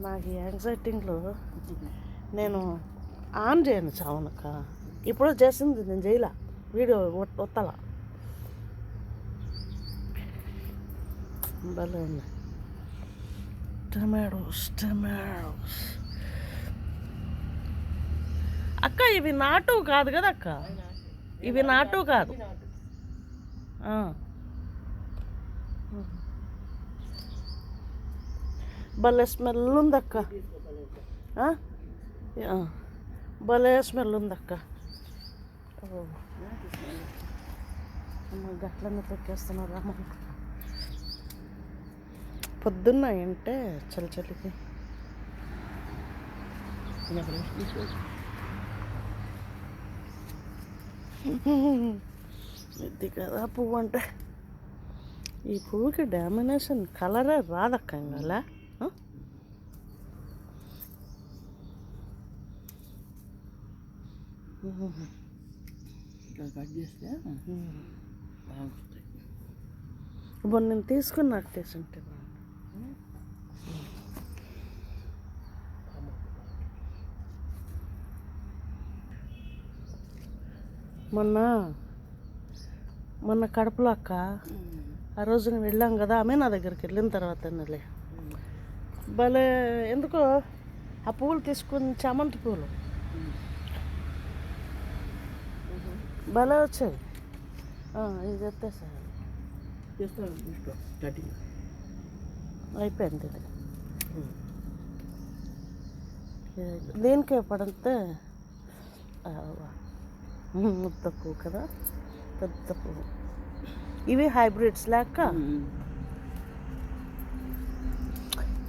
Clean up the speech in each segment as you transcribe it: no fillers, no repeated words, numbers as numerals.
నాకు యాంగ్జైటింగ్లో నేను ఆన్ చేయను చావనక్క. ఇప్పుడు చేసింది నేను చేయలే, వీడియో ఒత్తల భలే ఉంది. టమాటోస్ అక్క, ఇవి నాటు కాదు కదా అక్క, ఇవి నాటు కాదు. భలే స్మెల్ ఉందక్క, భలే స్మెల్ ఉందక్క. గట్లన్నీ తొక్కేస్తున్నారు అమ్మ. పొద్దున్న అంటే చలికి ఇది కదా పువ్వు అంటే. ఈ పువ్వుకి డామినేషన్ కలరే రాదక్క. ఇంకలా కట్ చేస్తే బాగుంటుంది. ఇప్పుడు నేను తీసుకున్నట్టు తీసుంటే మొన్న కడపలో అక్క, ఆ రోజు నేను వెళ్ళాం కదా, ఆమె నా దగ్గరికి వెళ్ళిన తర్వాత భలే ఎందుకో ఆ పువ్వులు తీసుకుని, చామంతి పువ్వులు భలే వచ్చాయి. ఇది ఎత్తేసారు, అయిపోయింది. ఇది దీనికే పడితే ముద్ద పువ్వు కదా, పెద్ద పువ్వు. ఇవి హైబ్రిడ్స్ లేక.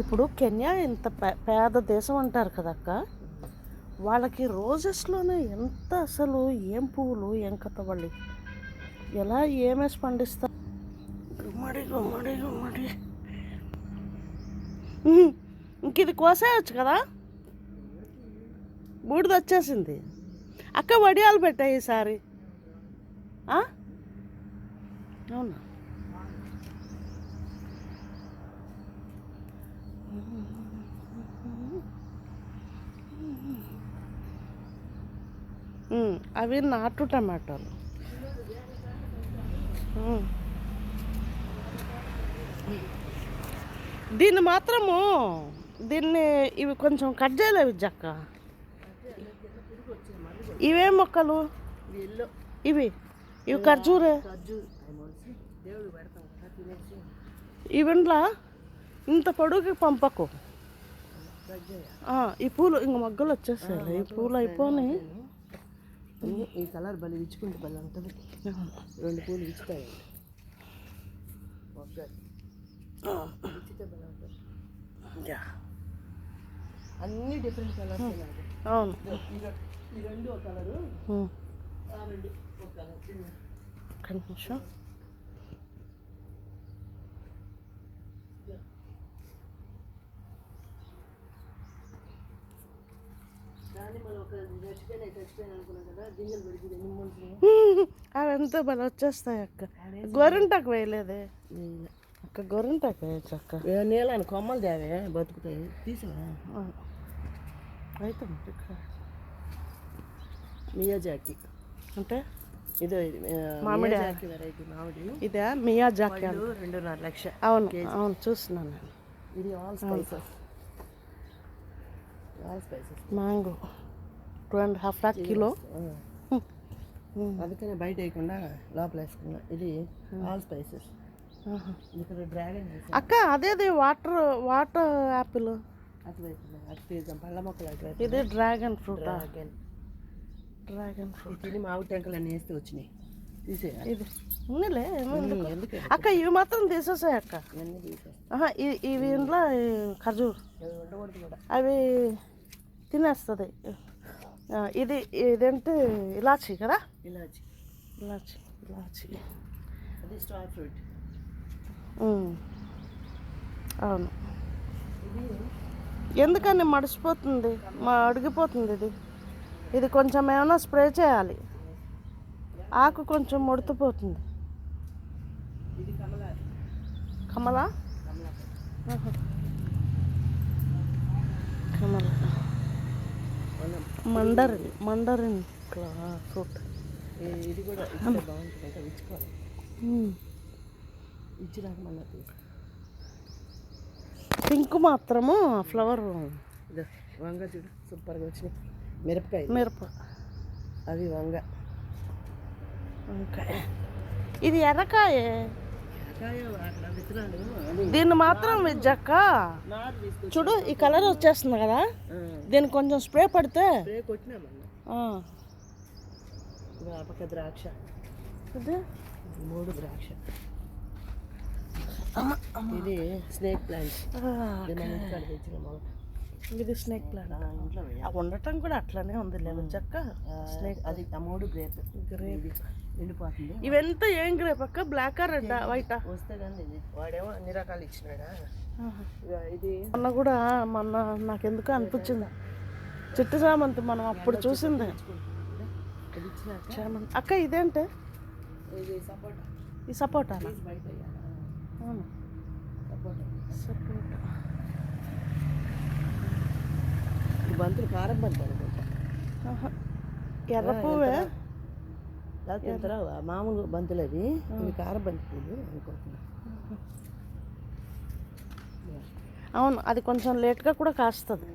ఇప్పుడు కెన్యా ఇంత పేద దేశం అంటారు కదక్క, వాళ్ళకి రోజెస్లోనే ఎంత అసలు ఏం పువ్వులు, ఏం కథ, వాళ్ళు ఎలా ఏమేసి పండిస్తారు. గుమ్మడి ఇంక ఇది కోసేయచ్చు కదా, బూడిద వచ్చేసింది అక్క. వడియాలు పెట్టాయి ఈసారి. అవునా, అవి నాటు టమాటాలు. దీన్ని మాత్రము ఇవి కొంచెం కట్ చేయలేవు జక్క. ఇవే మొక్కలు, ఇవి ఖర్జూరే. ఇవెండ్లా ఇంత పొడుగు పంపకు. ఈ పూలు ఇంక మొగ్గలు వచ్చేస్తాయి. ఈ పూలు అయిపోయి ఈ కలర్ బలి ఇచ్చుకుంటే బలి ఉంటుంది. 2 పూలు ఇచ్చుతాయి, అన్ని డిఫరెంట్ కలర్స్. అవును, ఈ 2 ఒక కలరు, ఆ 2 ఒక కలర్. నిమిషం. అవంతా బల వచ్చేస్తాయి అక్క. గోరింటాకు వేయలేదే అక్క, గోరింటాకు వేయచ్చు అక్క. నీళ్ళని కొమ్మలు తేవే బతుకుతాయి, తీసినా అయితే మియాజాకి అంటే ఇదో మామిడి వెరైటీ మామిడి. ఇదే మియాజాకి 2.5 లక్ష. అవును చూస్తున్నాను నేను. ఇది all spices. Mango 2.5 lakh kilo. అందుకనే బయట వేయకుండా లోపల వేసుకున్నా. ఇది ఆల్ స్పైసెస్. ఇక్కడ డ్రాగన్ అక్క, అదేది వాటర్ యాపిల్, అటువైపు పళ్ళ మొక్కలు అటువైపు. ఇది డ్రాగన్ ఫ్రూట్. తిని మామిడి టెంకలు అన్నీ వేస్తే వచ్చినాయి, తీసేయాలి. ఇది ఉన్నలే అక్క, ఇవి మాత్రం తీసేసాయి అక్క. ఇవి ఇంట్లో ఖర్జూర్ ఉండకూడదు కూడా, అవి తినేస్తుంది. ఇదేంటి ఇలాచి కదా, ఇలాచి. అది స్టార్ ఫ్రూట్. అవును. ఎందుకని మడిసిపోతుంది, అడిగిపోతుంది. ఇది కొంచెం ఏమైనా స్ప్రే చేయాలి, ఆకు కొంచెం ముడుతుపోతుంది. కమలా మండరిన్ ఫ్రూట్. ఇది కూడా ఇస్తే బాగుంటుంది కదా, ఇచ్చుకోవాలి. ఇచ్చినాక మళ్ళీ పింక్ మాత్రము ఫ్లవర్. ఇదో వంగ చూడు, సూపర్గా వచ్చినాయి. మిరప అవి వంకాయ. ఇది ఎర్రకాయ. అక్కడ విత్తనాలు దీన్ని మాత్రం విజ్జక్క చూడు, ఈ కలర్ వచ్చేస్తుంది కదా, దీనికి కొంచెం స్ప్రే పడితే కొట్టినామన్నా. పక్క ద్రాక్ష, ఇది 3 ద్రాక్ష. ఇది స్నేక్ ప్లాంట్. ఇది స్నేక్ ప్లాంట్. ఇంట్లో ఉండటం కూడా అట్లానే ఉంది లేదు చక్క. స్నేక్ అది 3 గ్రేప్ ఎండిపోతుంది. ఇవెంత ఏం గ్రేప్ అక్క? బ్లాక్ రెడ్ వైటా? వస్తే కానీ ఇది వాడేమో అన్ని రకాలు ఇచ్చినాడా. ఇది మొన్న నాకెందుకు అనిపించింది చిట్టు చామంతి మనం అప్పుడు చూసింది. ఇది ఇచ్చినాక చామంతి అక్క ఇదేంటే? ఇది సపోటా. ఈ సపోటా బయట అవును, సపోటా. సపోటా. ఈ బంతులు కారం బంతి అనుకుంటా. ఎర్ర పువ్వే లేకపోతే మామూలు బంతులు అవి. ఇవి కారం బంతి పూలు అనుకుంటున్నా. అవును, అది కొంచెం లేట్గా కూడా కాస్తుంది.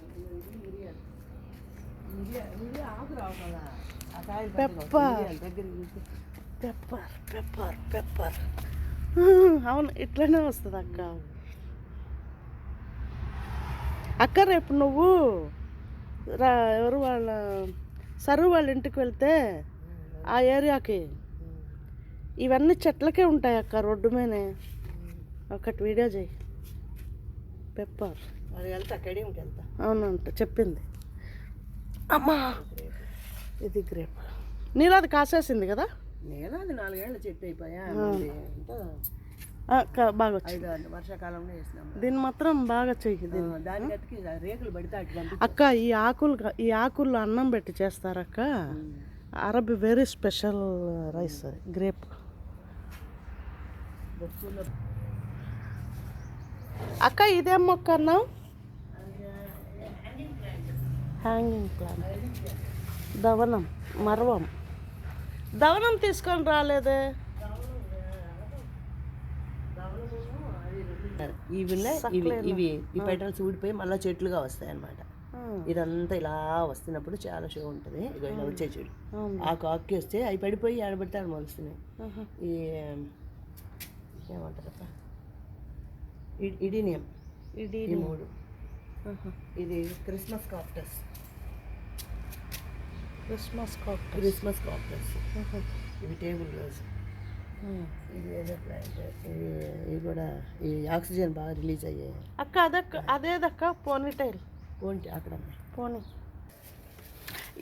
పెప్పర్. అవును, ఇట్లనే వస్తుంది అక్క. అక్క రేపు నువ్వు ఎవరు వాళ్ళ సరు వాళ్ళ ఇంటికి వెళ్తే ఆ ఏరియాకి ఇవన్నీ చెట్లకే ఉంటాయి అక్క, రోడ్డు మీదనే. ఒకటి వీడియో చేయి. పెప్పర్ అది వెళ్తా, కడియంకి వెళ్తా. అవునంట చెప్పింది అమ్మా. ఇది గ్రేప్. నీళ్ళు అది కాసేసింది కదా. నేను అది 4 ఏళ్ళ చెట్టు అయిపోయా. బాగా వచ్చి 5 వర్షాకాలంలో వేసినాం. దీన్ని మాత్రం బాగా చెయ్యి. దాని గట్టుకి రేకులు పడితే అటు అక్క ఈ ఆకుల్లో అన్నం పెట్టి చేస్తారక్క. అరబీ వెరీ స్పెషల్ రైస్ అది గ్రేప్. అక్క ఇదేం మొక్క అన్నావు? Hanging plant. దవనం తీసుకొని రాలేదే. ఇవి ఈ పెటల్స్ ఊడిపోయి మళ్ళీ చెట్లుగా వస్తాయి అన్నమాట. ఇదంతా ఇలా వస్తున్నప్పుడు చాలా షో ఉంటుంది. ఇక ఇలా వచ్చే చెడు ఆకు వస్తే అవి పడిపోయి ఆడబడితే ఆడ మొలుస్తున్నాయి. ఈ ఏమంటారప్ప, ఇడీనియం. ఈ 3. ఇది క్రిస్మస్ కాక్టస్. ఇవి టేబుల్ రోజ్. ఇది ఏదో ప్లాంట్. ఇవి కూడా ఈ ఆక్సిజన్ బాగా రిలీజ్ అయ్యాయి అక్క. అదేదక్క పోనీటైల్. అక్కడ పోనీ.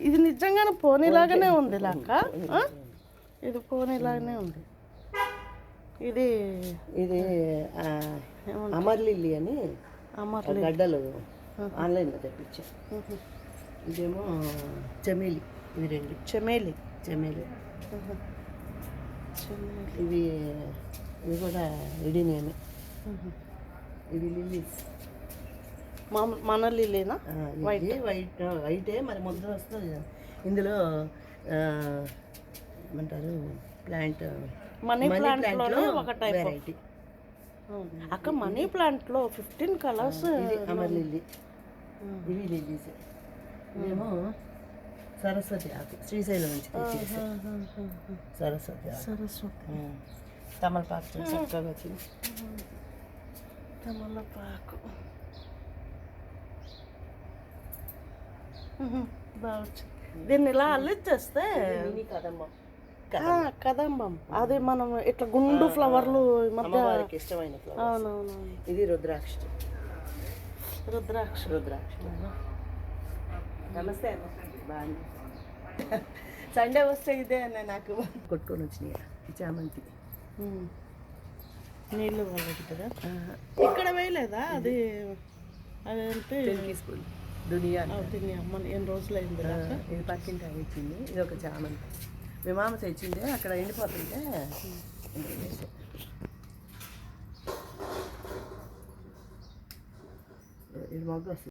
ఇది నిజంగానే పోనీలాగానే ఉంది అక్క. ఇది పోనీలాగానే ఉంది. ఇది అమర్ లిల్లీ అని గడ్డలు ఆన్లైన్లో తెప్పించా. ఇదేమో చమేలి. ఇవి 2 చమేలి. ఇవి కూడా ఇడీనియమే. ఇవి లిల్లీస్. మన లిల్లీనా? వైటే మరి ముద్ర వస్తుంది. ఇందులో ఏమంటారు ప్లాంట్ మనీ ప్లాంట్లోనే ఒక టైప్ వెరైటీ అక్క. మనీ ప్లాంట్లో 15 కలర్స్. ఇది అమర్ లిల్లీ. ఇవి లిల్లీస్. ఇదేమో సరస్వతి ఆకు. శ్రీశైలం నుంచి తెచ్చేసి సరస్వతి తమలపాకు చక్కగా వచ్చింది. తమలపాకు బాగా వచ్చింది. దీన్ని ఇలా అల్లిచ్చేస్తే కదంబం. అది మనం ఇట్లా గుండు ఫ్లవర్లు మధ్య ఇష్టమైన ఫ్లవర్. అవునవును. ఇది రుద్రాక్ష. నమస్తే బాగా. సండే వస్తే ఇదే అన్న నాకు కొట్టుకొని వచ్చినాయి. చామంతి నీళ్ళు వాళ్ళకి కదా. ఇక్కడ వేయలేదా? అది అదేంటి స్కూల్ దునియా మన ఎన్ని రోజులు అయింది. ఇది పక్కింటి అవి ఇచ్చింది. ఇది ఒక చామంతి. మీ మామ తెచ్చిందే, అక్కడ ఎండిపోతుంటే ఇది మొగ్గ వస్తుంది.